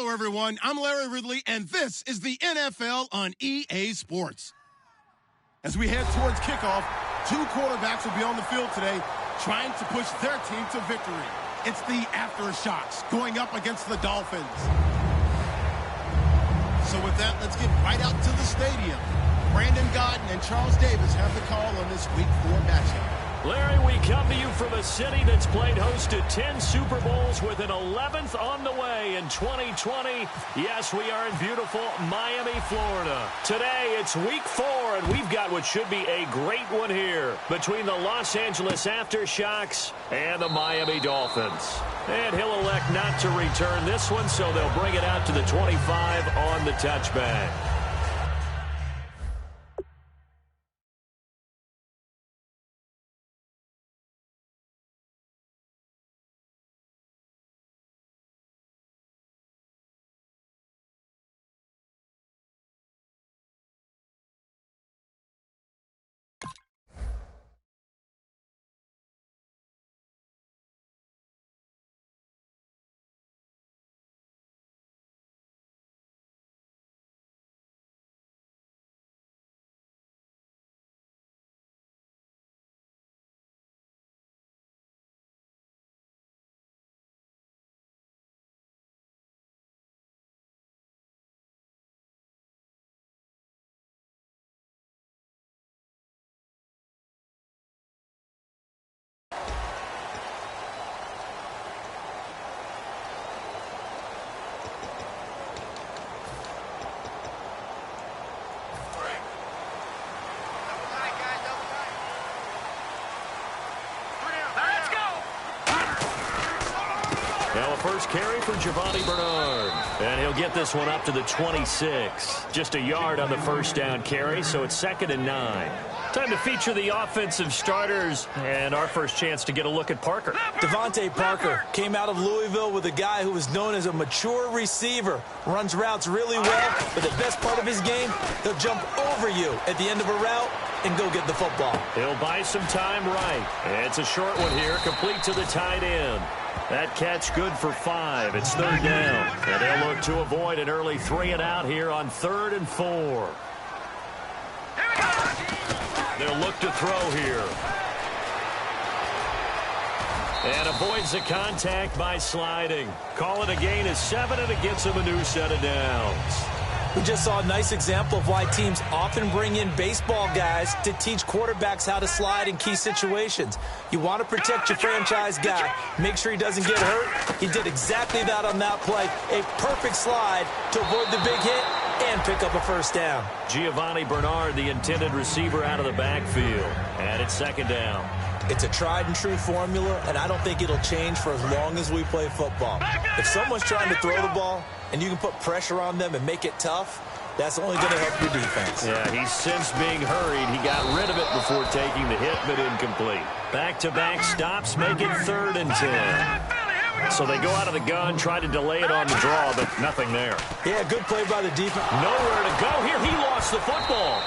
Hello, everyone. I'm Larry Ridley, and this is the NFL on EA Sports. As we head towards kickoff, two quarterbacks will be on the field today trying to push their team to victory. It's the Aftershocks going up against the Dolphins. So with that, let's get right out to the stadium. Brandon Godden and Charles Davis have the call on this Week 4 matchup. Larry, we come to you from a city that's played host to 10 Super Bowls with an 11th on the way in 2020. Yes, we are in beautiful Miami, Florida. Today, it's Week 4, and we've got what should be a great one here between the Los Angeles Aftershocks and the Miami Dolphins. And he'll elect not to return this one, so they'll bring it out to the 25 on the touchback. Now a first carry for Giovanni Bernard. And he'll get this one up to the 26. Just a yard on the first down carry, so it's 2nd and 9. Time to feature the offensive starters, and our first chance to get a look at Parker. Devontae Parker came out of Louisville with a guy who was known as a mature receiver. Runs routes really well, but the best part of his game, he'll jump over you at the end of a route and go get the football. He'll buy some time right. It's a short one here, complete to the tight end. That catch good for 5. It's 3rd down. And they'll look to avoid an early 3 and out here on 3rd and 4. They'll look to throw here. And avoids the contact by sliding. Call it a gain of 7, and it gets him a new set of downs. We just saw a nice example of why teams often bring in baseball guys to teach quarterbacks how to slide in key situations. You want to protect your franchise guy. Make sure he doesn't get hurt. He did exactly that on that play. A perfect slide to avoid the big hit and pick up a first down. Giovanni Bernard, the intended receiver, out of the backfield. And it's 2nd down. It's a tried-and-true formula, and I don't think it'll change for as long as we play football. If someone's trying to throw the ball and you can put pressure on them and make it tough, that's only going to help your defense. Yeah, he's since being hurried. He got rid of it before taking the hit, but incomplete. Back-to-back stops make it 3rd and 10. So they go out of the gun, try to delay it on the draw, but nothing there. Yeah, good play by the defense. Nowhere to go here. He lost the football.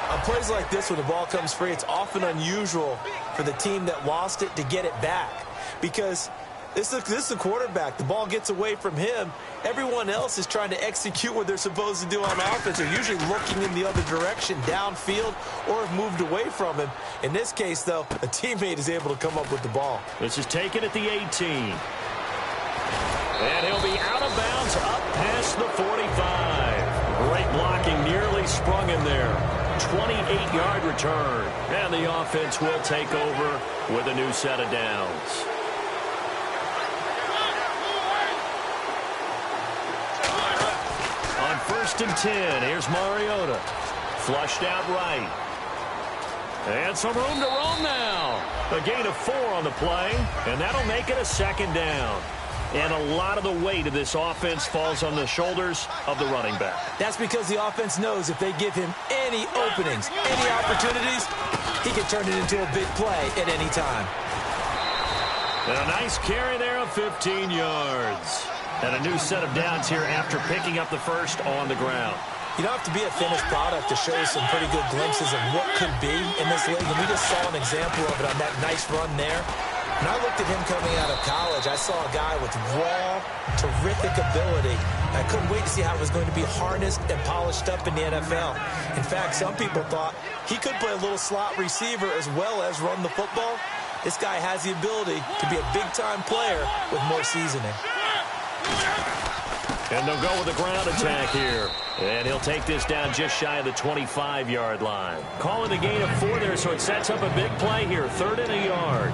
On plays like this, when the ball comes free, it's often unusual for the team that lost it to get it back. Because this is the quarterback. The ball gets away from him. Everyone else is trying to execute what they're supposed to do on offense. They're usually looking in the other direction, downfield, or have moved away from him. In this case, though, a teammate is able to come up with the ball. This is taken at the 18. And he'll be out of bounds up past the 45. Great blocking, nearly sprung in there. 28-yard return. And the offense will take over with a new set of downs. On 1st and 10, here's Mariota. Flushed out right. And some room to roam now. A gain of 4 on the play, and that'll make it a 2nd down. And a lot of the weight of this offense falls on the shoulders of the running back. That's because the offense knows if they give him any openings, any opportunities, he can turn it into a big play at any time. And a nice carry there of 15 yards. And a new set of downs here after picking up the first on the ground. You don't have to be a finished product to show you some pretty good glimpses of what could be in this league. And we just saw an example of it on that nice run there. When I looked at him coming out of college, I saw a guy with raw, terrific ability. I couldn't wait to see how it was going to be harnessed and polished up in the NFL. In fact, some people thought he could play a little slot receiver as well as run the football. This guy has the ability to be a big-time player with more seasoning. And they'll go with a ground attack here. And he'll take this down just shy of the 25-yard line. Calling a gain of 4 there, so it sets up a big play here. 3rd and a yard.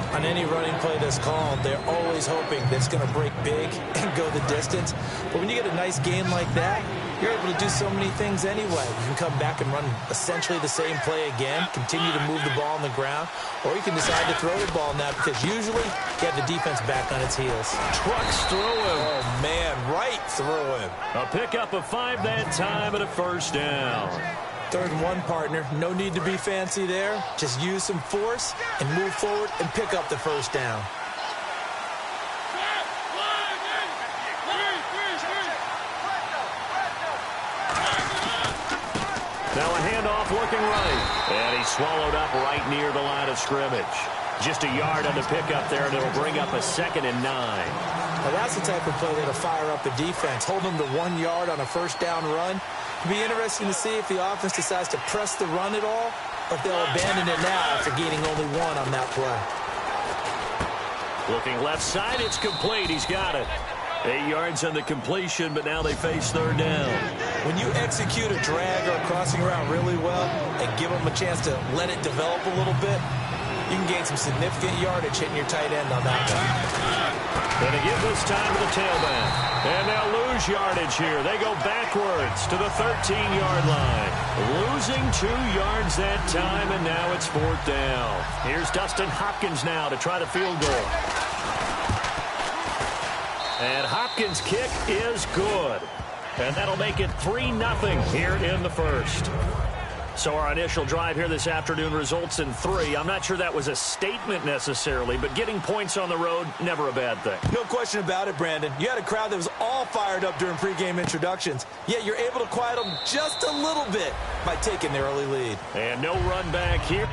On any running play that's called, they're always hoping that it's going to break big and go the distance. But when you get a nice gain like that, you're able to do so many things anyway. You can come back and run essentially the same play again, continue to move the ball on the ground, or you can decide to throw the ball now because usually you have the defense back on its heels. Trucks through him. Oh, man, right through him. A pickup of 5 that time and a 1st down. 3rd and 1, partner. No need to be fancy there. Just use some force and move forward and pick up the 1st down. Now a handoff looking right. And he's swallowed up right near the line of scrimmage. Just a yard on the pickup there, and it'll bring up a 2nd and 9. Now that's the type of play that'll fire up the defense. Hold them to 1 yard on a 1st down run. It'll be interesting to see if the offense decides to press the run at all, or if they'll abandon it now after gaining only 1 on that play. Looking left side, it's complete. He's got it. 8 yards on the completion, but now they face 3rd down. When you execute a drag or a crossing route really well and give them a chance to let it develop a little bit, you can gain some significant yardage hitting your tight end on that one. Going to give this time to the tailback. And they'll lose yardage here. They go backwards to the 13-yard line. Losing 2 yards that time, and now it's 4th down. Here's Dustin Hopkins now to try the field goal. And Hopkins' kick is good. And that'll make it 3-0 here in the 1st. So our initial drive here this afternoon results in 3. I'm not sure that was a statement necessarily, but getting points on the road, never a bad thing. No question about it, Brandon. You had a crowd that was all fired up during pregame introductions, yet you're able to quiet them just a little bit by taking the early lead. And no run back here.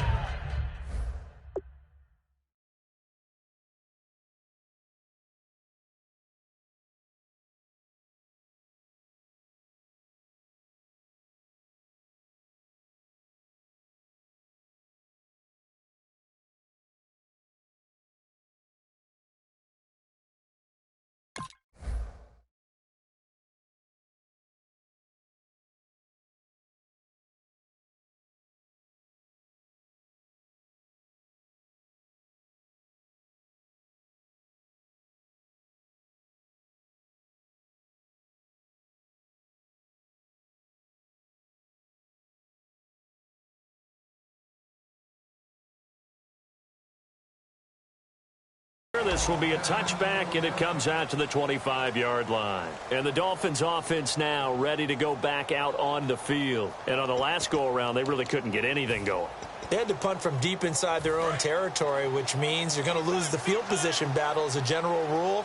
This will be a touchback, and it comes out to the 25-yard line. And the Dolphins offense now ready to go back out on the field. And on the last go-around, they really couldn't get anything going. They had to punt from deep inside their own territory, which means you're going to lose the field position battle as a general rule.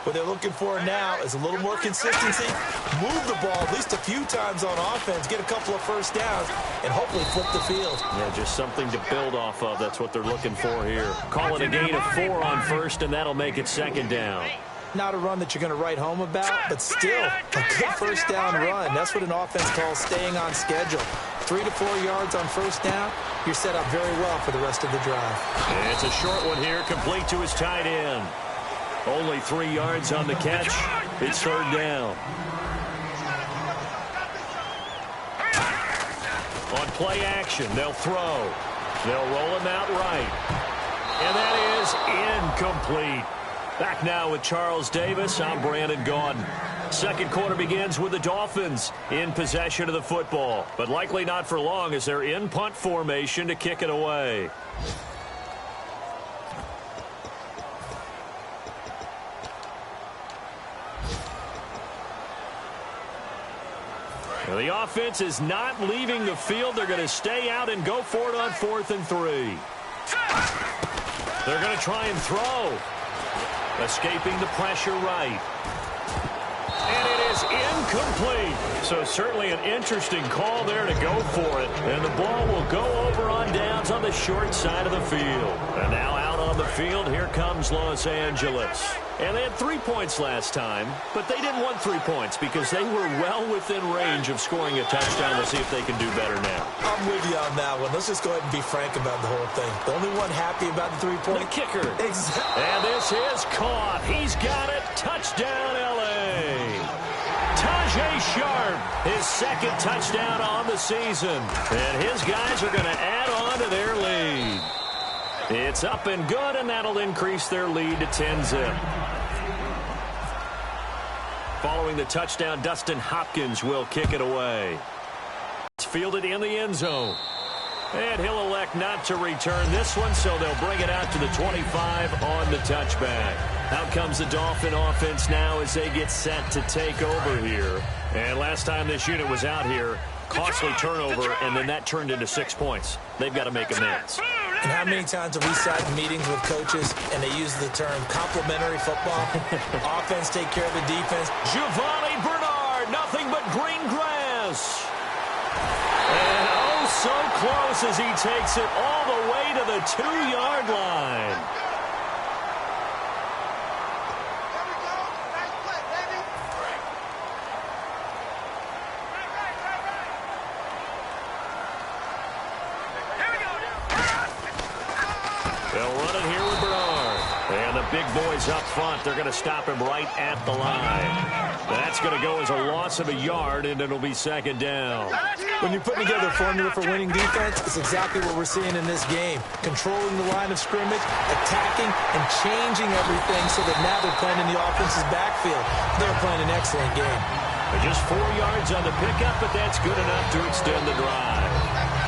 What they're looking for now is a little more consistency, move the ball at least a few times on offense, get a couple of 1st downs, and hopefully flip the field. Yeah, just something to build off of. That's what they're looking for here. Call it a gain of 4 on 1st, and that'll make it 2nd down. Not a run that you're going to write home about, but still a good 1st down run. That's what an offense calls staying on schedule. 3 to 4 yards on 1st down, you're set up very well for the rest of the drive. And it's a short one here, complete to his tight end. Only 3 yards on the catch. It's 3rd down. On play action, they'll throw. They'll roll him out right. And that is incomplete. Back now with Charles Davis. I'm Brandon Gaudin. 2nd quarter begins with the Dolphins in possession of the football, but likely not for long as they're in punt formation to kick it away. Well, the offense is not leaving the field. They're going to stay out and go for it on 4th and 3. They're going to try and throw. Escaping the pressure right. And it is incomplete. So certainly an interesting call there to go for it. And the ball will go over on downs on the short side of the field. And now out on on the field. Here comes Los Angeles. And they had 3 points last time, but they didn't want 3 points because they were well within range of scoring a touchdown. We'll see if they can do better now. I'm with you on that one. Let's just go ahead and be frank about the whole thing. The only one happy about the 3-point. The kicker. Exactly. And this is caught. He's got it. Touchdown, L.A. Tajay Sharp, his second touchdown on the season. And his guys are going to add on to their lead. It's up and good, and that'll increase their lead to 10-zip. Following the touchdown, Dustin Hopkins will kick it away. It's fielded in the end zone. And he'll elect not to return this one, so they'll bring it out to the 25 on the touchback. Out comes the Dolphin offense now as they get set to take over here. And last time this unit was out here, costly turnover, and then that turned into 6 points. They've got to make amends. And how many times have we sat in meetings with coaches and they use the term complementary football? Offense take care of the defense. Giovanni Bernard, nothing but green grass. And oh, so close as he takes it all the way to the 2-yard line. They'll run it here with Bernard. And the big boys up front, they're going to stop him right at the line. That's going to go as a loss of a yard, and it'll be second down. When you're putting together a formula for winning defense, it's exactly what we're seeing in this game. Controlling the line of scrimmage, attacking, and changing everything so that now they're playing in the offense's backfield. They're playing an excellent game. Just 4 yards on the pickup, but that's good enough to extend the drive.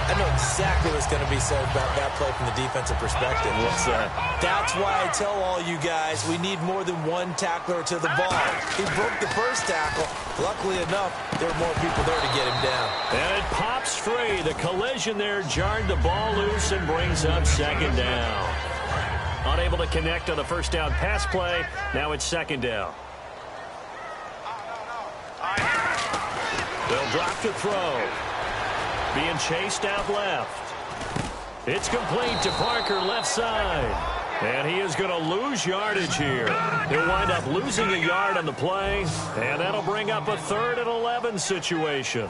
I know exactly what's going to be said about that play from the defensive perspective. What's that? That's why I tell all you guys we need more than one tackler to the ball. He broke the first tackle. Luckily enough, there were more people there to get him down. And it pops free. The collision there jarred the ball loose and brings up second down. Unable to connect on the first down pass play. Now it's second down. They'll drop to throw. Being chased out left. It's complete to Parker left side. And he is going to lose yardage here. He'll wind up losing a yard on the play. And that'll bring up a 3rd and 11 situation.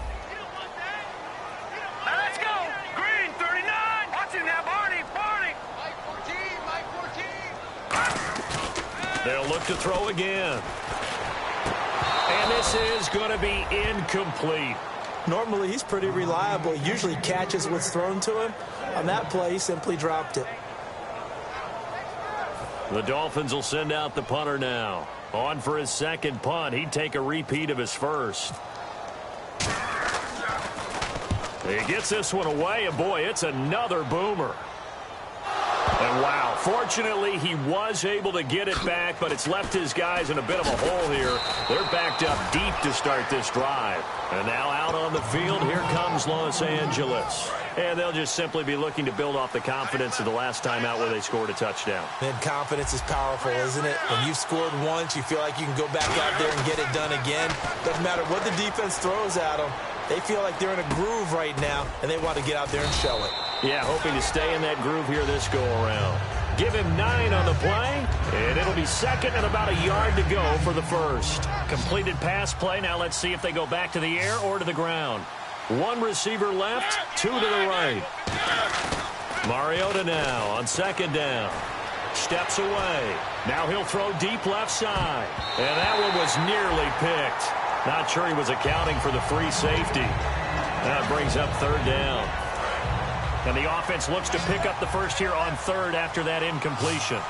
Now let's go. Green, 39. Watch him now, Barney. Mike 14. They'll look to throw again. And this is going to be incomplete. Normally, he's pretty reliable. He usually catches what's thrown to him. On that play, he simply dropped it. The Dolphins will send out the punter now. On for his second punt. He'd take a repeat of his first. He gets this one away, and boy, it's another boomer. And wow, fortunately, he was able to get it back, but it's left his guys in a bit of a hole here. They're backed up deep to start this drive. And now out on the field, here comes Los Angeles. And they'll just simply be looking to build off the confidence of the last time out where they scored a touchdown. Man, confidence is powerful, isn't it? When you've scored once, you feel like you can go back out there and get it done again. Doesn't matter what the defense throws at them. They feel like they're in a groove right now, and they want to get out there and show it. Yeah, hoping to stay in that groove here this go-around. Give him 9 on the play, and it'll be second and about a yard to go for the first. Completed pass play. Now let's see if they go back to the air or to the ground. 1 receiver left, 2 to the right. Mariota now on second down. Steps away. Now he'll throw deep left side. And that one was nearly picked. Not sure he was accounting for the free safety. That brings up third down. And the offense looks to pick up the first here on third after that incompletion.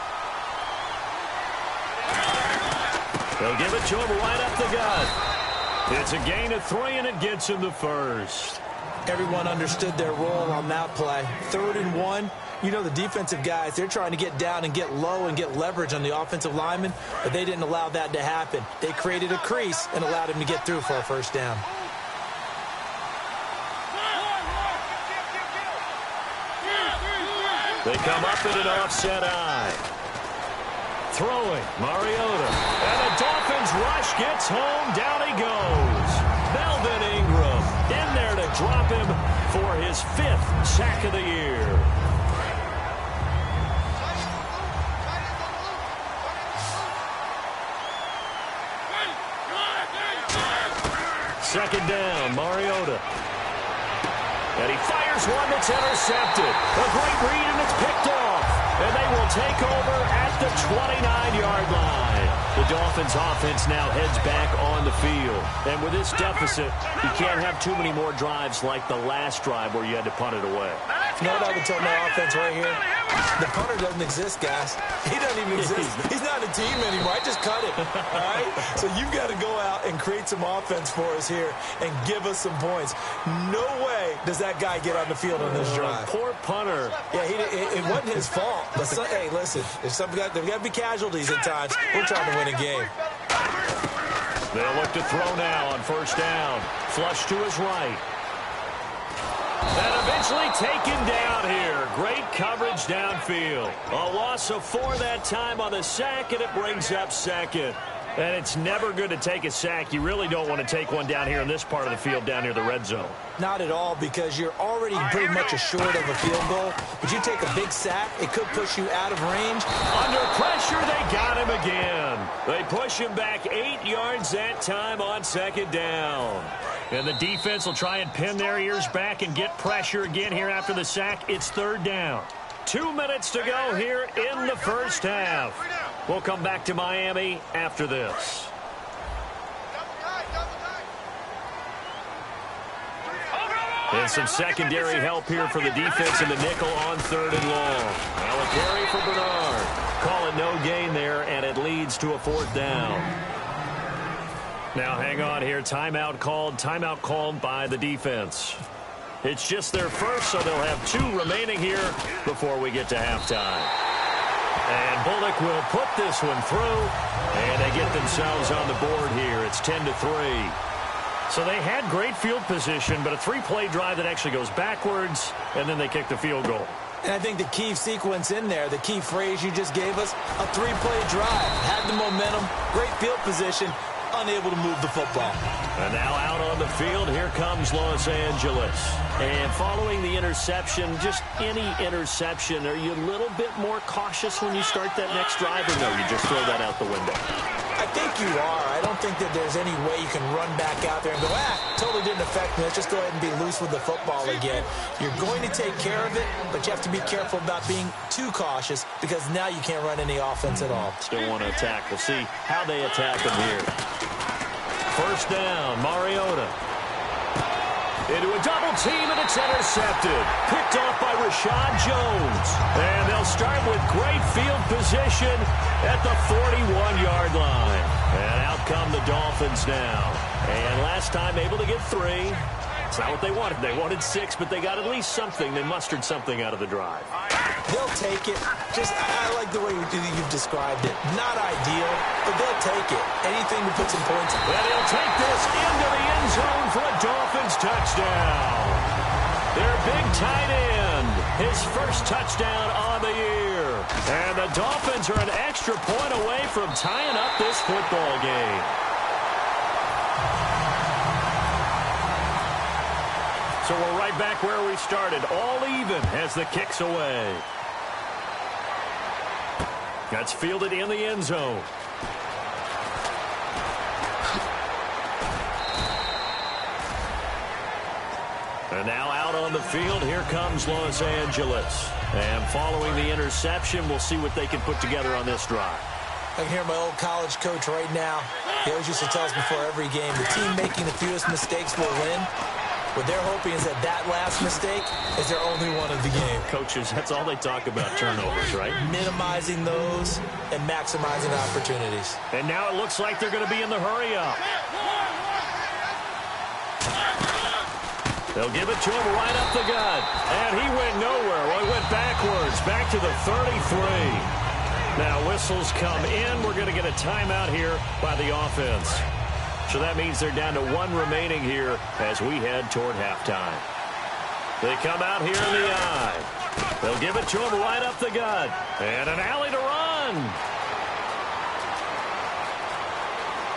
They'll give it to him right up the gut. It's a gain of 3, and it gets him the first. Everyone understood their role on that play. 3rd and 1. You know the defensive guys, they're trying to get down and get low and get leverage on the offensive lineman, but they didn't allow that to happen. They created a crease and allowed him to get through for a first down. They come up in an offset eye. Throwing, Mariota. And the Dolphins rush gets home. Down he goes. Melvin Ingram in there to drop him for his 5th sack of the year. Second down, Mariota. And he fires one that's intercepted. A great read, and it's picked off. And they will take over at the 29-yard line. The Dolphins' offense now heads back on the field. And with this deficit, you can't have too many more drives like the last drive where you had to punt it away. You know what I would tell my offense right here? The punter doesn't exist, guys. He doesn't even exist. He's not a team anymore. I just cut him. All right? So you've got to go out and create some offense for us here and give us some points. No way does that guy get on the field on this drive. Poor punter. Yeah, it wasn't his fault. But hey, listen, there's got to be casualties at times. We're trying to win a game. They'll look to throw now on first down. Flush to his right. And eventually taken down here. Great coverage downfield. A loss of 4 that time on the sack, and it brings up second. And it's never good to take a sack. You really don't want to take one down here in this part of the field down near the red zone. Not at all, because you're already pretty much assured of a field goal. But you take a big sack, it could push you out of range. Under pressure, they got him again. They push him back 8 yards that time on second down. And the defense will try and pin their ears back and get pressure again here after the sack. It's third down. 2 minutes to go here in the first half. We'll come back to Miami after this. And some secondary help here for the defense in the nickel on third and long. Now a carry for Bernard. Call it no gain there, and it leads to a fourth down. Now hang on here. Timeout called by the defense. It's just their first, so they'll have 2 remaining here before we get to halftime. And Bullock will put this one through, and they get themselves on the board here. It's 10-3. So they had great field position, but a 3-play drive that actually goes backwards, and then they kick the field goal. And I think the key sequence in there, the key phrase you just gave us, a 3-play drive. Had the momentum, great field position, unable to move the football. And now out on the field, here comes Los Angeles. And following the interception, just any interception, are you a little bit more cautious when you start that next drive, or no, you just throw that out the window? I think you are. I don't think that there's any way you can run back out there and go, totally didn't affect me. Let's just go ahead and be loose with the football again. You're going to take care of it, but you have to be careful about being too cautious, because now you can't run any offense at all. Still want to attack. We'll see how they attack them here. First down, Mariota. Into a double team, and it's intercepted. Picked off by Rashad Jones. And they'll start with great field position at the 41-yard line. And out come the Dolphins now. And last time able to get 3. It's not what they wanted. They wanted 6, but they got at least something. They mustered something out of the drive. They'll take it. I like the way you've described it. Not ideal, but they'll take it. Anything to put some points on. And he'll take this into the end zone for a Dolphins touchdown. Their big tight end, his first touchdown on the year. And the Dolphins are an extra point away from tying up this football game. So we're right back where we started, all even as the kick's away. That's fielded in the end zone. And now out on the field, here comes Los Angeles. And following the interception, we'll see what they can put together on this drive. I can hear my old college coach right now. He always used to tell us before every game, the team making the fewest mistakes will win. What they're hoping is that last mistake is their only one of the game. Coaches, that's all they talk about, turnovers, right? Minimizing those and maximizing opportunities. And now it looks like they're going to be in the hurry-up. They'll give it to him right up the gut. And he went nowhere. Well, he went backwards, back to the 33. Now whistles come in. We're going to get a timeout here by the offense. So that means they're down to 1 remaining here as we head toward halftime. They come out here in the eye. They'll give it to him right up the gut. And an alley to run.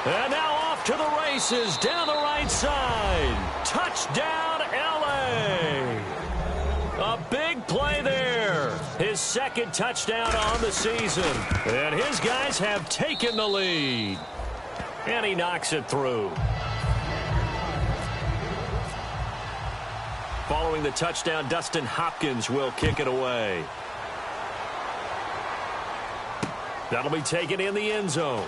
And now off to the races down the right side. Touchdown, L.A. A big play there. His second touchdown on the season. And his guys have taken the lead. And he knocks it through. Following the touchdown, Dustin Hopkins will kick it away. That'll be taken in the end zone.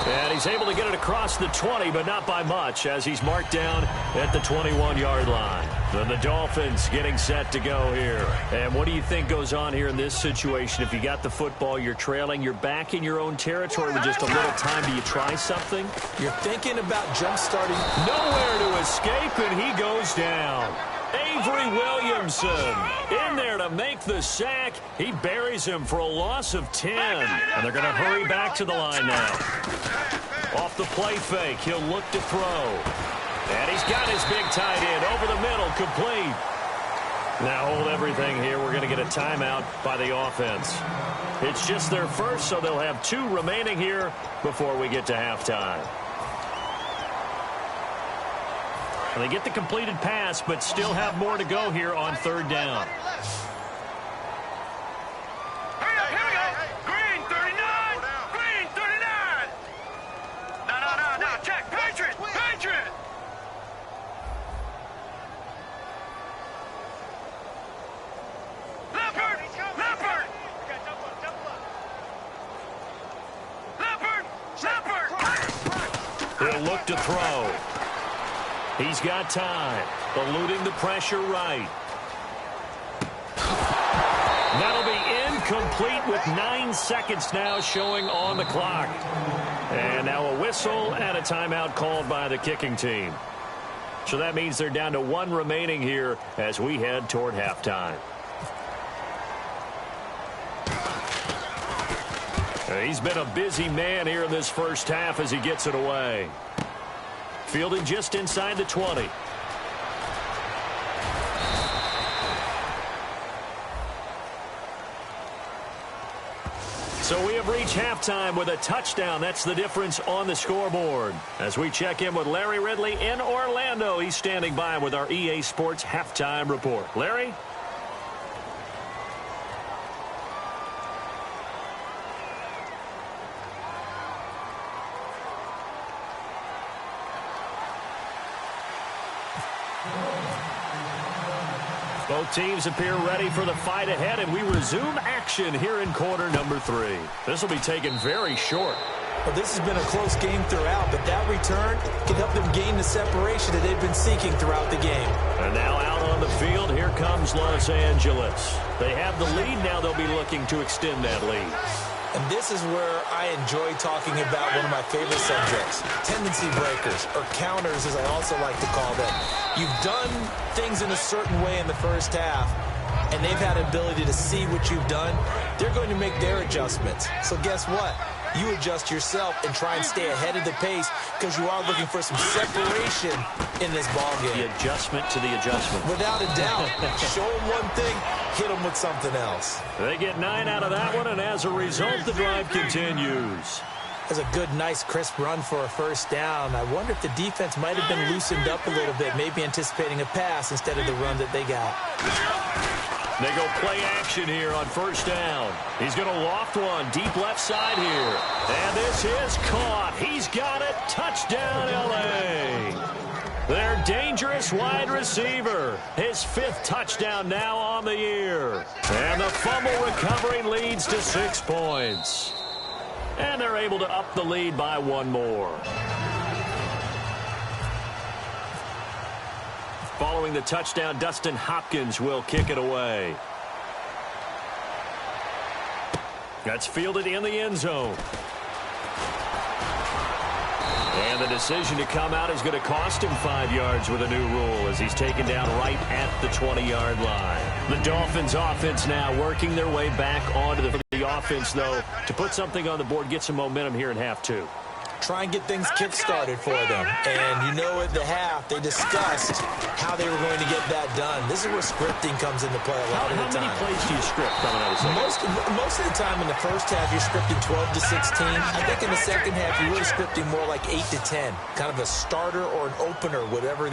And he's able to get it across the 20, but not by much, as he's marked down at the 21-yard line. Then the Dolphins getting set to go here. And what do you think goes on here in this situation? If you got the football, you're trailing, you're back in your own territory with just a little time. Do you try something? You're thinking about jump-starting. Nowhere to escape, and he goes down. Avery Williamson in there to make the sack. He buries him for a loss of 10. And they're going to hurry back to the line now. Off the play fake, he'll look to throw. And he's got his big tight end over the middle, complete. Now hold everything here. We're going to get a timeout by the offense. It's just their first, so they'll have 2 remaining here before we get to halftime. And they get the completed pass, but still have more to go here on 3rd down. Here we go. Green 39. Green 39. No. Check. Patriot. Leopard. He'll look to throw. He's got time. Eluding the pressure right. That'll be incomplete with 9 seconds now showing on the clock. And now a whistle and a timeout called by the kicking team. So that means they're down to 1 remaining here as we head toward halftime. He's been a busy man here in this first half as he gets it away. Fielded just inside the 20. So we have reached halftime with a touchdown. That's the difference on the scoreboard. As we check in with Larry Ridley in Orlando, he's standing by with our EA Sports halftime report. Larry? Both teams appear ready for the fight ahead, and we resume action here in quarter number 3. This will be taken very short. Well, this has been a close game throughout, but that return can help them gain the separation that they've been seeking throughout the game. And now out on the field, here comes Los Angeles. They have the lead. Now they'll be looking to extend that lead. And this is where I enjoy talking about one of my favorite subjects, tendency breakers, or counters as I also like to call them. You've done things in a certain way in the first half, and they've had an ability to see what you've done. They're going to make their adjustments. So guess what? You adjust yourself and try and stay ahead of the pace because you are looking for some separation in this ballgame. The adjustment to the adjustment. Without a doubt. Show them one thing, hit them with something else. They get 9 out of that one, and as a result, the drive continues. That's a good, nice, crisp run for a first down. I wonder if the defense might have been loosened up a little bit, maybe anticipating a pass instead of the run that they got. They go play action here on first down. He's going to loft one deep left side here. And this is caught. He's got it. Touchdown, L.A. Their dangerous wide receiver. His 5th touchdown now on the year. And the fumble recovery leads to 6 points. And they're able to up the lead by 1 more. Following the touchdown, Dustin Hopkins will kick it away. That's fielded in the end zone. And the decision to come out is going to cost him 5 yards with a new rule as he's taken down right at the 20-yard line. The Dolphins offense now working their way back onto the offense, though, to put something on the board, get some momentum here in half 2. Try and get things kick-started for them. And you know at the half, they discussed how they were going to get that done. This is where scripting comes into play a lot of the time. How many plays do you script coming out of second? Most of the time in the first half, you're scripting 12 to 16. I think in the second half, you're really scripting more like 8 to 10. Kind of a starter or an opener, whatever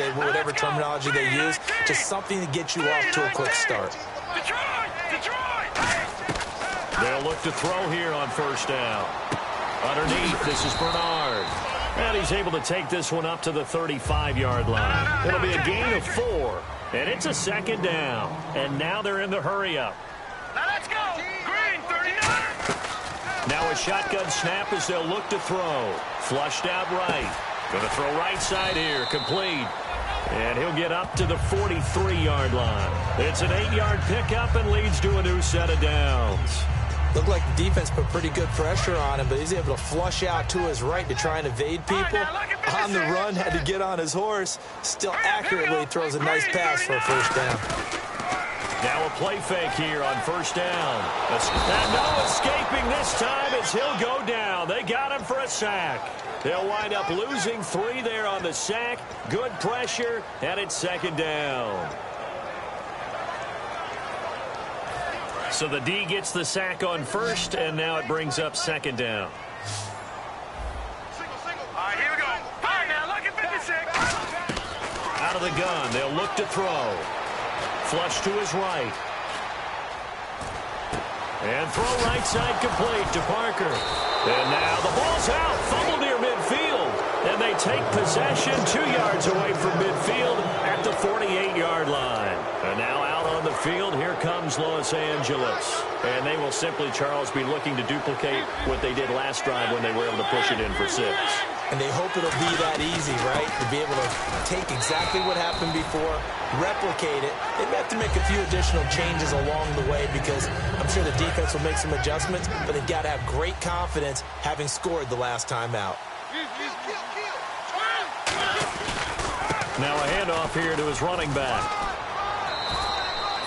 terminology they use. Just something to get you off to a quick start. Detroit! They'll look to throw here on first down. Underneath, this is Bernard. And he's able to take this one up to the 35-yard line. It'll be a gain of 4. And it's a second down. And now they're in the hurry-up. Now let's go. Green, 39. Now a shotgun snap as they'll look to throw. Flushed out right. Going to throw right side here. Complete. And he'll get up to the 43-yard line. It's an 8-yard pickup and leads to a new set of downs. Looked like the defense put pretty good pressure on him, but he's able to flush out to his right to try and evade people. On the run, had to get on his horse. Still accurately throws a nice pass for a first down. Now a play fake here on first down. And no escaping this time as he'll go down. They got him for a sack. They'll wind up losing 3 there on the sack. Good pressure, and it's second down. So the D gets the sack on first, and now it brings up second down. All right, here we go. Fire now, look at 56. Out of the gun, they'll look to throw. Flush to his right. And throw right side complete to Parker. And now the ball's out. Fumble near midfield. And they take possession 2 yards away from midfield at the 48-yard line. And now out on the field, here comes Los Angeles. And they will simply, Charles, be looking to duplicate what they did last drive when they were able to push it in for 6. And they hope it'll be that easy, right? To be able to take exactly what happened before, replicate it. They may have to make a few additional changes along the way because I'm sure the defense will make some adjustments, but they've got to have great confidence having scored the last time out. Now a handoff here to his running back.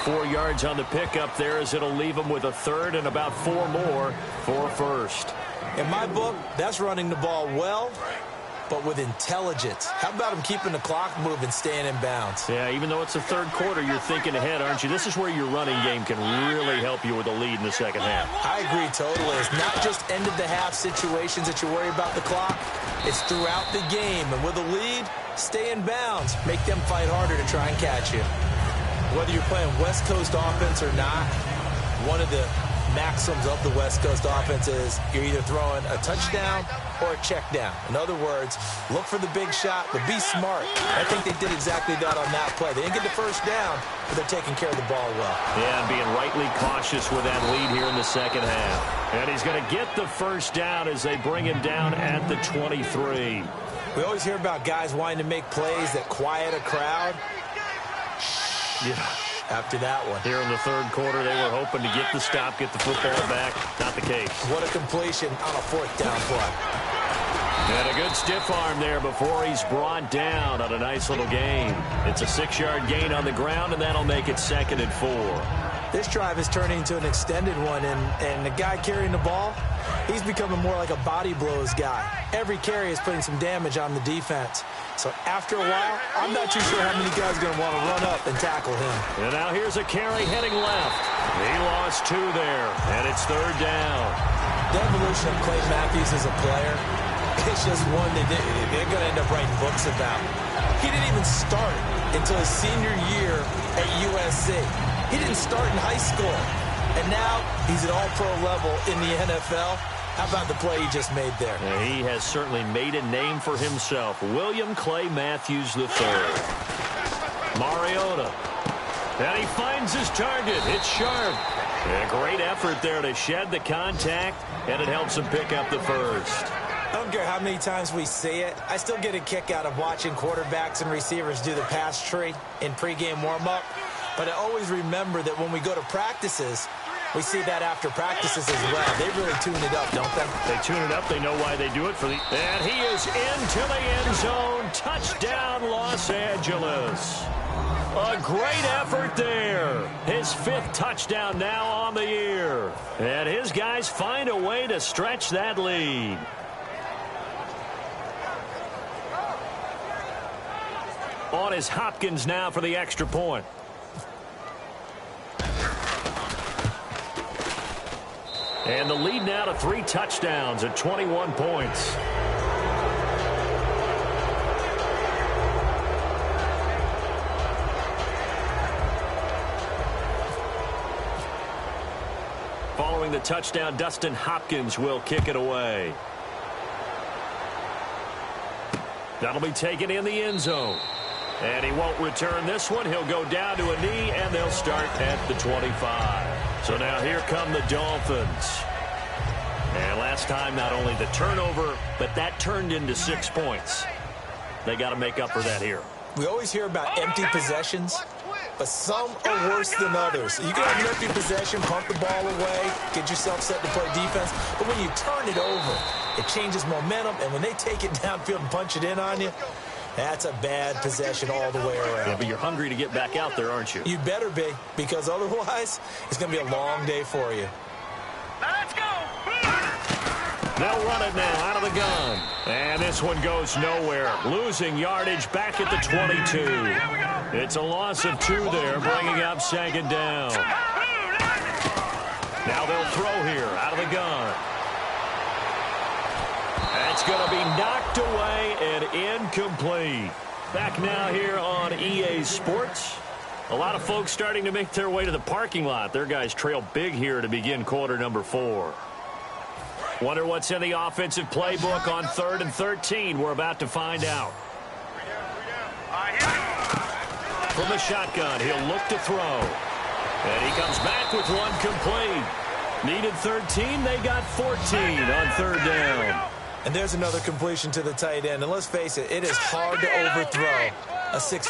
4 yards on the pickup there as it'll leave him with a third and about 4 more for a first. In my book, that's running the ball well, but with intelligence. How about him keeping the clock moving, staying in bounds? Yeah, even though it's the third quarter, you're thinking ahead, aren't you? This is where your running game can really help you with a lead in the second half. I agree totally. It's not just end-of-the-half situations that you worry about the clock. It's throughout the game. And with a lead, stay in bounds. Make them fight harder to try and catch you. Whether you're playing West Coast offense or not, one of the maxims of the West Coast offense is you're either throwing a touchdown or a check down. In other words, look for the big shot, but be smart. I think they did exactly that on that play. They didn't get the first down, but they're taking care of the ball well. Yeah, and being rightly cautious with that lead here in the second half. And he's going to get the first down as they bring him down at the 23. We always hear about guys wanting to make plays that quiet a crowd. Yeah. After that one. Here in the third quarter, they were hoping to get the stop, get the football back. Not the case. What a completion on a fourth down play. And a good stiff arm there before he's brought down on a nice little gain. It's a 6-yard gain on the ground, and that'll make it 2nd and 4. This drive is turning into an extended one, and the guy carrying the ball, he's becoming more like a body blows guy. Every carry is putting some damage on the defense. So after a while, I'm not too sure how many guys are going to want to run up and tackle him. And now here's a carry heading left. He lost 2 there, and it's 3rd down. The evolution of Clay Matthews as a player, it's just one that they're going to end up writing books about. He didn't even start until his senior year at USC. He didn't start in high school. And now he's at all-pro level in the NFL. How about the play he just made there? Yeah, he has certainly made a name for himself. William Clay Matthews III. Mariota. And he finds his target. It's sharp. A great effort there to shed the contact, and it helps him pick up the first. I don't care how many times we see it. I still get a kick out of watching quarterbacks and receivers do the pass tree in pregame warm-up. But I always remember that when we go to practices, we see that after practices as well. They really tune it up, don't they? They tune it up. They know why they do it. And he is into the end zone. Touchdown, Los Angeles. A great effort there. His 5th touchdown now on the year. And his guys find a way to stretch that lead. On is Hopkins now for the extra point. And the lead now to 3 touchdowns at 21 points. Following the touchdown, Dustin Hopkins will kick it away. That'll be taken in the end zone. And he won't return this one. He'll go down to a knee, and they'll start at the 25. So now here come the Dolphins. And last time, not only the turnover, but that turned into 6 points. They got to make up for that here. We always hear about empty possessions, but some are worse than others. You can have an empty possession, pump the ball away, get yourself set to play defense, but when you turn it over, it changes momentum, and when they take it downfield and punch it in on you, that's a bad possession all the way around. Yeah, but you're hungry to get back out there, aren't you? You better be, because otherwise, it's going to be a long day for you. Let's go. They'll run it now out of the gun. And this one goes nowhere. Losing yardage back at the 22. It's a loss of 2 there, bringing up 2nd down. Now they'll throw here out of the gun. That's going to be knocked away and incomplete. Back now here on EA Sports. A lot of folks starting to make their way to the parking lot. Their guys trail big here to begin quarter number 4. Wonder what's in the offensive playbook on 3rd and 13. We're about to find out. From the shotgun, he'll look to throw. And he comes back with one complete. Needed 13, they got 14 on 3rd down. And there's another completion to the tight end. And let's face it, it is hard to overthrow a 6'6"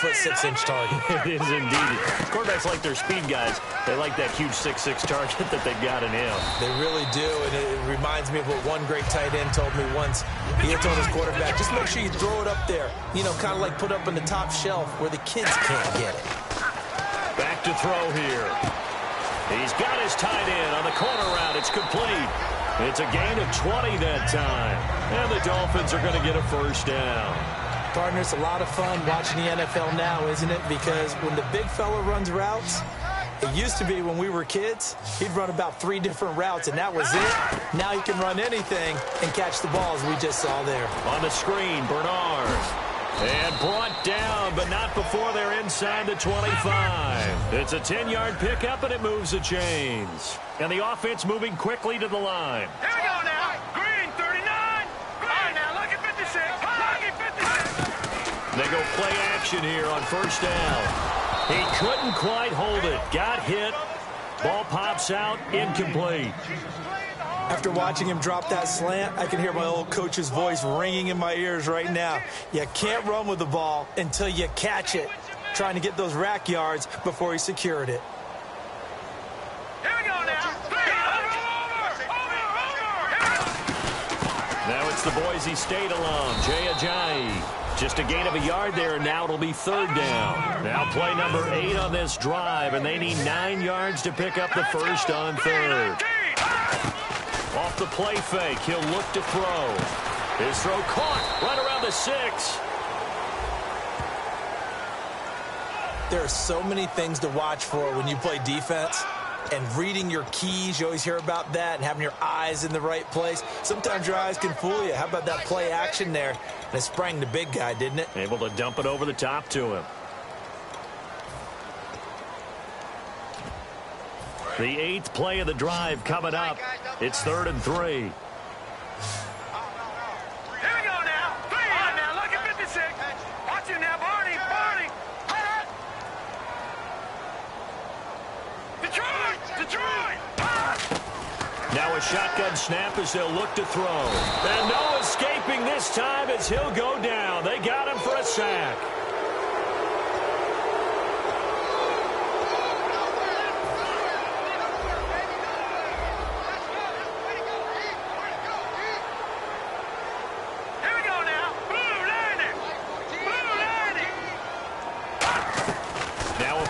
target. It is indeed. Quarterbacks like their speed guys. They like that huge 6'6" target that they've got in him. They really do, and it reminds me of what one great tight end told me once. He had told his quarterback, just make sure you throw it up there. You know, kind of like put up on the top shelf where the kids can't get it. Back to throw here. He's got his tight end on the corner route. It's complete. It's a gain of 20 that time. And the Dolphins are going to get a 1st down. Partner, it's a lot of fun watching the NFL now, isn't it? Because when the big fella runs routes, it used to be when we were kids, he'd run about 3 different routes, and that was it. Now he can run anything and catch the balls we just saw there. On the screen, Bernard. And brought down, but not before they're inside the 25. It's a 10-yard pickup, and it moves the chains. And the offense moving quickly to the line. Here we go now. Green, 39. All right, now look at 56. Look at 56. They go play action here on 1st down. He couldn't quite hold it. Got hit. Ball pops out. Incomplete. After watching him drop that slant, I can hear my old coach's voice ringing in my ears right now. You can't run with the ball until you catch it. Trying to get those rack yards before he secured it. Here we go now. Now it's the Boise State alum, Jay Ajayi. Just a gain of a yard there, and now it'll be 3rd down. Now play number 8 on this drive, and they need 9 yards to pick up the 1st on 3rd. Off the play fake, he'll look to throw. His throw caught right around the 6. There are so many things to watch for when you play defense. And reading your keys, you always hear about that, and having your eyes in the right place. Sometimes your eyes can fool you. How about that play action there? And it sprang the big guy, didn't it? Able to dump it over the top to him. The 8th play of the drive coming up. It's 3rd and 3. Here we go now. All right, now look at 56. Watch him now, Barney. Barney. Detroit. Now a shotgun snap as they'll look to throw. And no escaping this time as he'll go down. They got him for a sack.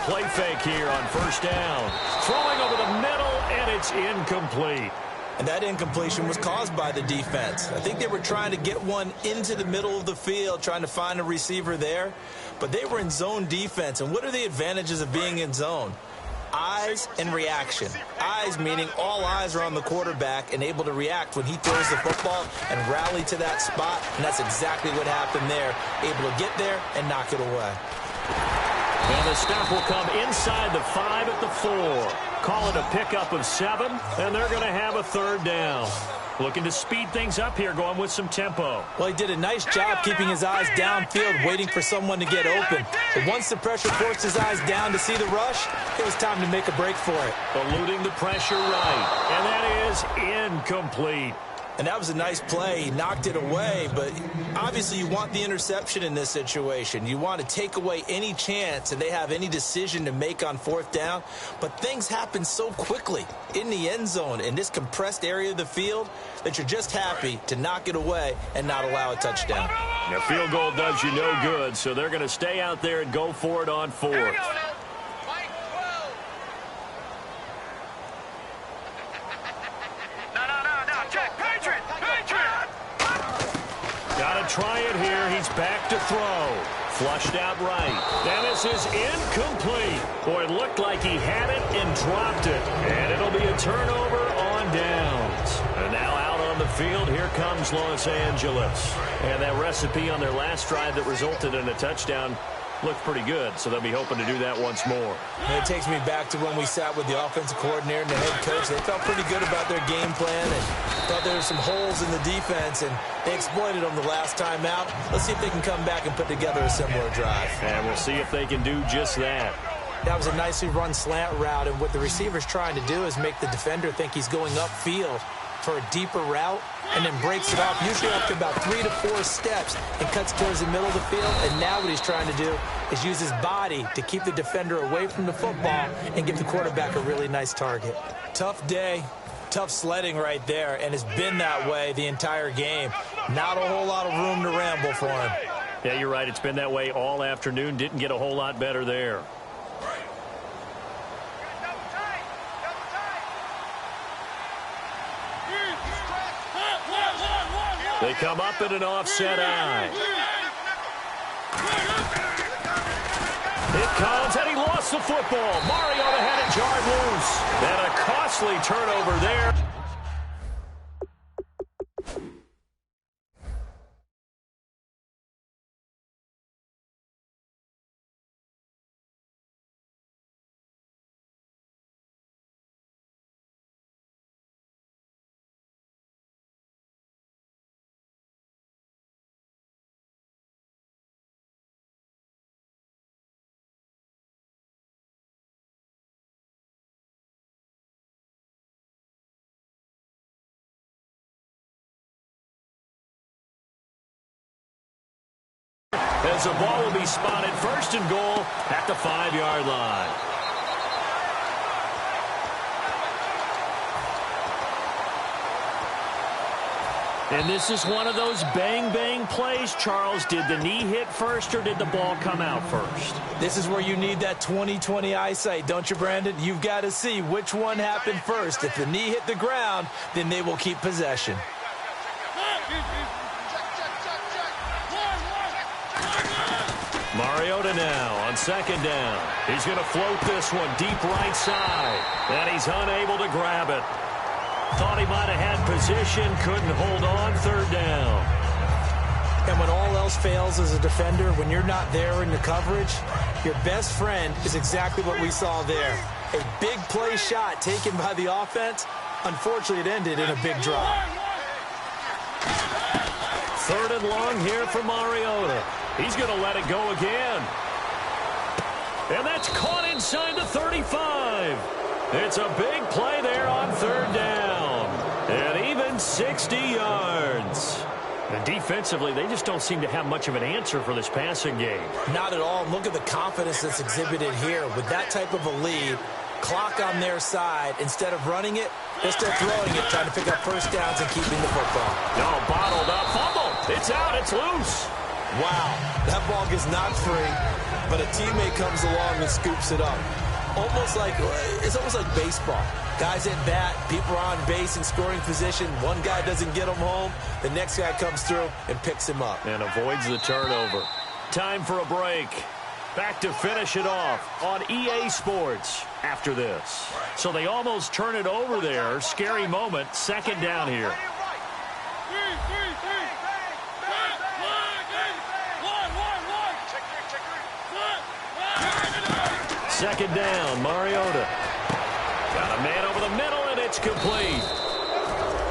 Play fake here on 1st down. Throwing over the middle, and it's incomplete. And that incompletion was caused by the defense. I think they were trying to get one into the middle of the field, trying to find a receiver there. But they were in zone defense. And what are the advantages of being in zone? Eyes and reaction. Eyes meaning all eyes are on the quarterback and able to react when he throws the football and rally to that spot. And that's exactly what happened there. Able to get there and knock it away. And the stop will come inside the 5 at the 4. Call it a pickup of 7, and they're going to have a third down. Looking to speed things up here, going with some tempo. Well, he did a nice job keeping his eyes downfield, waiting for someone to get open. But once the pressure forced his eyes down to see the rush, it was time to make a break for it. Eluding the pressure right, and that is incomplete. And that was a nice play. He knocked it away, but obviously you want the interception in this situation. You want to take away any chance and they have any decision to make on 4th down. But things happen so quickly in the end zone in this compressed area of the field that you're just happy to knock it away and not allow a touchdown. A field goal does you no good, so they're going to stay out there and go for it on 4th. Got to try it here. He's back to throw. Flushed out right. And this is incomplete. Boy, it looked like he had it and dropped it. And it'll be a turnover on downs. And now out on the field, here comes Los Angeles. And that recipe on their last drive that resulted in a touchdown looked pretty good, so they'll be hoping to do that once more. And it takes me back to when we sat with the offensive coordinator and the head coach. They felt pretty good about their game plan and thought there were some holes in the defense, and they exploited them the last time out. Let's see if they can come back and put together a similar drive. And we'll see if they can do just that. That was a nicely run slant route, and what the receiver's trying to do is make the defender think he's going upfield for a deeper route, and then breaks it off, usually after about 3 to 4 steps, and cuts towards the middle of the field. And now what he's trying to do is use his body to keep the defender away from the football and give the quarterback a really nice target. Tough day, tough sledding right there, and it's been that way the entire game. Not a whole lot of room to ramble for him. Yeah, you're right. It's been that way all afternoon. Didn't get a whole lot better there. They come up in an offset eye. It comes, and he lost the football. Mariota had it jarred loose. And a costly turnover there. As the ball will be spotted first and goal at the 5-yard line. And this is one of those bang-bang plays, Charles. Did the knee hit first or did the ball come out first? This is where you need that 20/20 eyesight, don't you, Brandon? You've got to see which one happened first. If the knee hit the ground, then they will keep possession. Mariota now on second down. He's going to float this one deep right side. And he's unable to grab it. Thought he might have had position, couldn't hold on, third down. And when all else fails as a defender, when you're not there in the coverage, your best friend is exactly what we saw there. A big play shot taken by the offense. Unfortunately, it ended in a big drop. Third and long here for Mariota. He's going to let it go again. And that's caught inside the 35. It's a big play there on third down. And even 60 yards. And defensively, they just don't seem to have much of an answer for this passing game. Not at all. Look at the confidence that's exhibited here. With that type of a lead, clock on their side, instead of running it, they're still throwing it, trying to pick up first downs and keeping the football. No, bottled up. Fumble. It's out. It's loose. Wow, that ball gets knocked free, but a teammate comes along and scoops it up. It's almost like baseball. Guys at bat, people are on base in scoring position. One guy doesn't get him home. The next guy comes through and picks him up. And avoids the turnover. Time for a break. Back to finish it off on EA Sports after this. So they almost turn it over there. Scary moment. Second down here. Second down, Mariota. Got a man over the middle, and it's complete.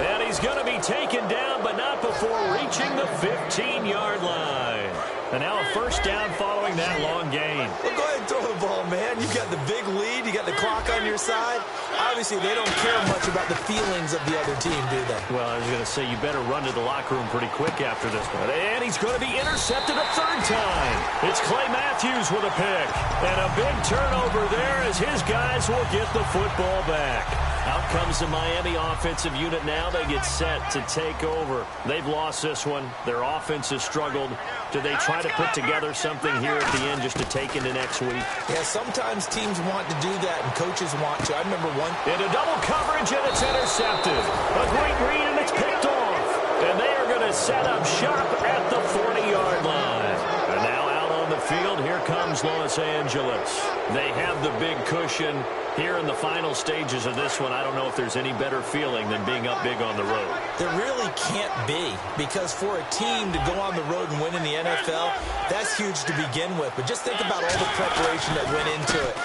And he's going to be taken down, but not before reaching the 15-yard line. And now a first down following that long gain. Well, go ahead and throw the ball, man. You've got the big lead. You got the clock on your side. Obviously, they don't care much about the feelings of the other team, do they? Well, I was going to say, you better run to the locker room pretty quick after this one. And he's going to be intercepted a third time. It's Clay Matthews with a pick. And a big turnover there as his guys will get the football back. Out comes the Miami offensive unit now. They get set to take over. They've lost this one. Their offense has struggled. Do they try to put together something here at the end just to take into next week? Yeah, sometimes teams want to do that, and coaches want to. I remember one. Into double coverage, and it's intercepted. A great read, and it's picked off. And they are going to set up shop at the 40-yard line. And now out on the field, here comes Los Angeles. They have the big cushion. Here in the final stages of this one, I don't know if there's any better feeling than being up big on the road. There really can't be, because for a team to go on the road and win in the NFL, that's huge to begin with. But just think about all the preparation that went into it.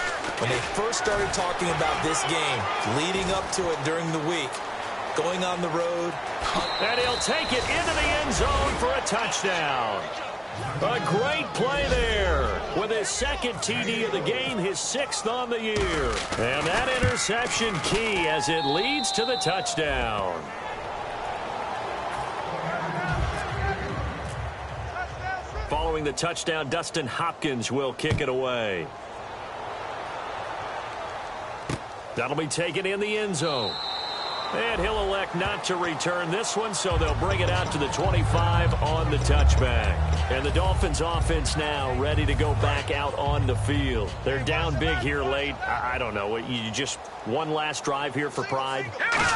When they first started talking about this game, leading up to it during the week, going on the road. And he'll take it into the end zone for a touchdown. A great play there with his second TD of the game, his 6th on the year. And that interception key as it leads to the touchdown. Following the touchdown, Dustin Hopkins will kick it away. That'll be taken in the end zone. And he'll elect not to return this one, so they'll bring it out to the 25 on the touchback. And the Dolphins offense now ready to go back out on the field. They're down big here late. I don't know. You just one last drive here for pride?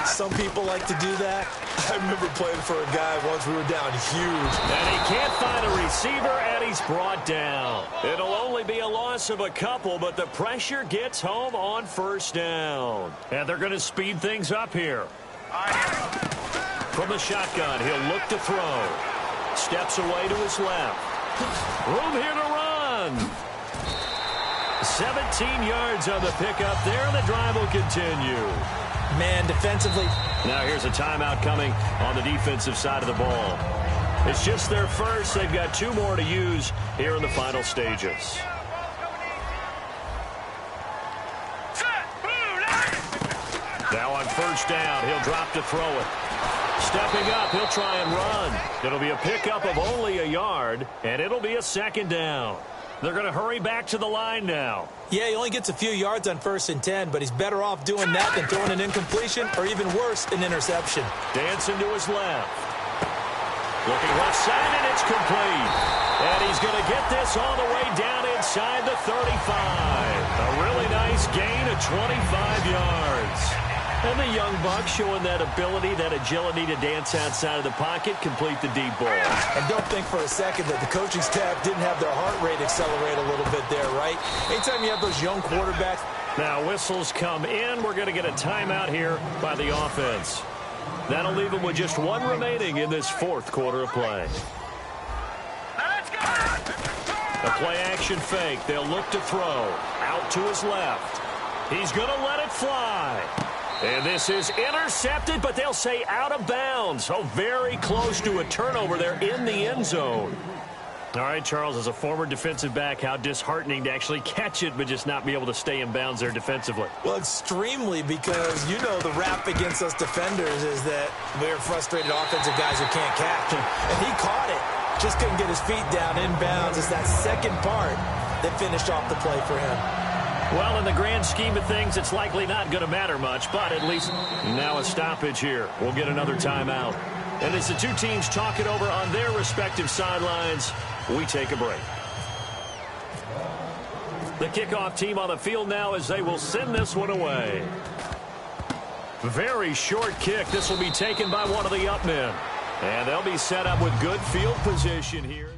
Some people like to do that. I remember playing for a guy once we were down huge. And he can't find a receiver, and he's brought down. It'll only be a loss of a couple, but the pressure gets home on first down. And they're going to speed things up here. From the shotgun, he'll look to throw. Steps away to his left. Room here to run. 17 yards on the pickup there, and the drive will continue. Man, defensively. Now here's a timeout coming on the defensive side of the ball. It's just their first. They've got 2 more to use here in the final stages. Now on first down, he'll drop to throw it. Stepping up, he'll try and run. It'll be a pickup of only a yard, and it'll be a second down. They're going to hurry back to the line now. Yeah, he only gets a few yards on 1st and 10, but he's better off doing that than throwing an incompletion or even worse, an interception. Dancing to his left. Looking left side, and it's complete. And he's going to get this all the way down inside the 35. A really nice gain of 25 yards. And the young buck showing that ability, that agility to dance outside of the pocket, complete the deep ball. And don't think for a second that the coaching staff didn't have their heart rate accelerate a little bit there, right? Anytime you have those young quarterbacks. Now whistles come in. We're going to get a timeout here by the offense. That'll leave them with just 1 remaining in this 4th quarter of play. A play action fake. They'll look to throw. Out to his left. He's going to let it fly. And this is intercepted, but they'll say out of bounds. So very close to a turnover there in the end zone. All right, Charles, as a former defensive back, how disheartening to actually catch it but just not be able to stay in bounds there defensively. Well, extremely, because you know the rap against us defenders is that we're frustrated offensive guys who can't catch. And he caught it. Just couldn't get his feet down in bounds. It's that second part that finished off the play for him. Well, in the grand scheme of things, it's likely not going to matter much, but at least now a stoppage here. We'll get another timeout. And as the 2 teams talk it over on their respective sidelines, we take a break. The kickoff team on the field now as they will send this one away. Very short kick. This will be taken by one of the up men. And they'll be set up with good field position here.